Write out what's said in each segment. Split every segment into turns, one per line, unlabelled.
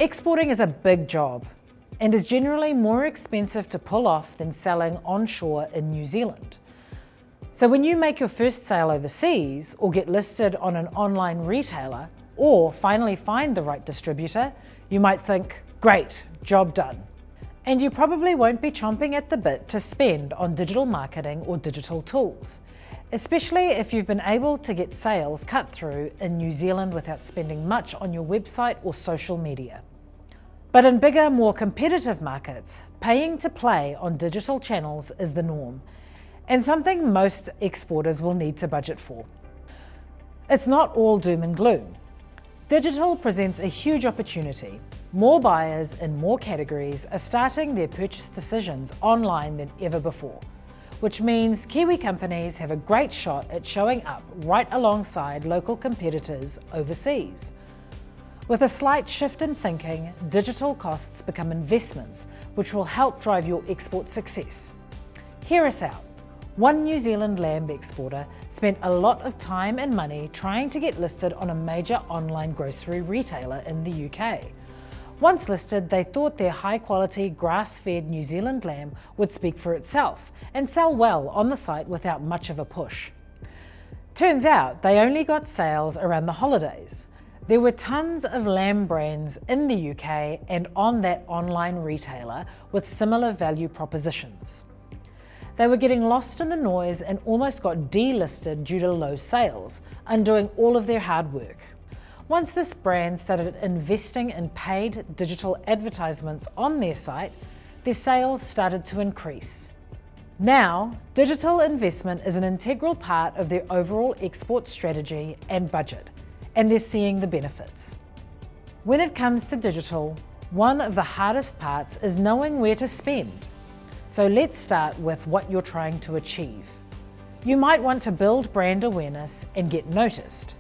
Exporting is a big job and is generally more expensive to pull off than selling onshore in New Zealand. So when you make your first sale overseas or get listed on an online retailer or finally find the right distributor, you might think, great, job done. And you probably won't be chomping at the bit to spend on digital marketing or digital tools, especially if you've been able to get sales cut through in New Zealand without spending much on your website or social media. But in bigger, more competitive markets, paying to play on digital channels is the norm, and something most exporters will need to budget for. It's not all doom and gloom. Digital presents a huge opportunity. More buyers in more categories are starting their purchase decisions online than ever before, which means Kiwi companies have a great shot at showing up right alongside local competitors overseas. With a slight shift in thinking, digital costs become investments, which will help drive your export success. Hear us out. One New Zealand lamb exporter spent a lot of time and money trying to get listed on a major online grocery retailer in the UK. Once listed, they thought their high-quality, grass-fed New Zealand lamb would speak for itself and sell well on the site without much of a push. Turns out they only got sales around the holidays. There were tons of lamb brands in the UK and on that online retailer with similar value propositions. They were getting lost in the noise and almost got delisted due to low sales, undoing all of their hard work. Once this brand started investing in paid digital advertisements on their site, their sales started to increase. Now, digital investment is an integral part of their overall export strategy and budget, and they're seeing the benefits. When it comes to digital, one of the hardest parts is knowing where to spend. So let's start with what you're trying to achieve. You might want to build brand awareness and get noticed.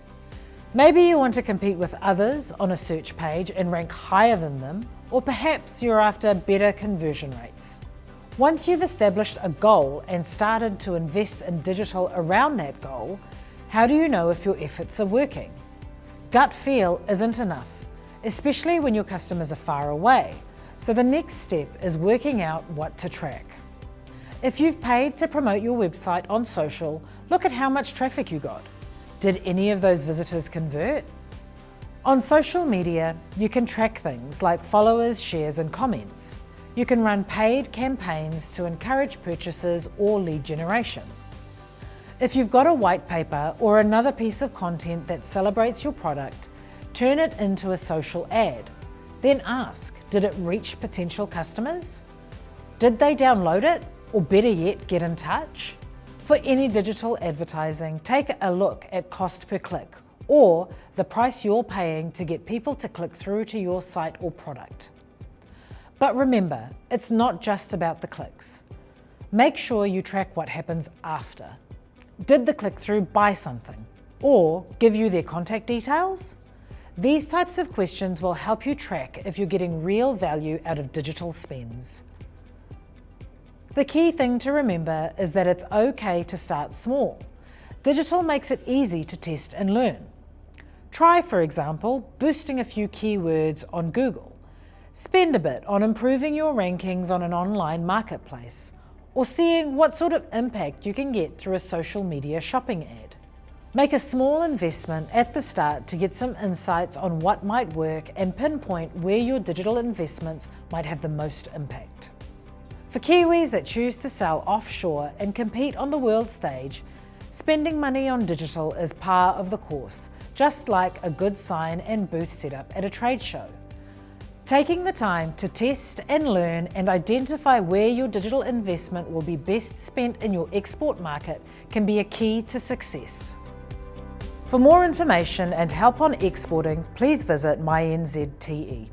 Maybe you want to compete with others on a search page and rank higher than them, or perhaps you're after better conversion rates. Once you've established a goal and started to invest in digital around that goal, how do you know if your efforts are working? Gut feel isn't enough, especially when your customers are far away. So the next step is working out what to track. If you've paid to promote your website on social, look at how much traffic you got. Did any of those visitors convert? On social media, you can track things like followers, shares, and comments. You can run paid campaigns to encourage purchases or lead generation. If you've got a white paper or another piece of content that celebrates your product, turn it into a social ad. Then ask, did it reach potential customers? Did they download it? Or better yet, get in touch? For any digital advertising, take a look at cost per click, or the price you're paying to get people to click through to your site or product. But remember, it's not just about the clicks. Make sure you track what happens after. Did the click-through buy something? Or give you their contact details? These types of questions will help you track if you're getting real value out of digital spends. The key thing to remember is that it's okay to start small. Digital makes it easy to test and learn. Try, for example, boosting a few keywords on Google. Spend a bit on improving your rankings on an online marketplace, or seeing what sort of impact you can get through a social media shopping ad. Make a small investment at the start to get some insights on what might work and pinpoint where your digital investments might have the most impact. For Kiwis that choose to sell offshore and compete on the world stage, spending money on digital is par of the course, just like a good sign and booth setup at a trade show. Taking the time to test and learn and identify where your digital investment will be best spent in your export market can be a key to success. For more information and help on exporting, please visit MyNZTE.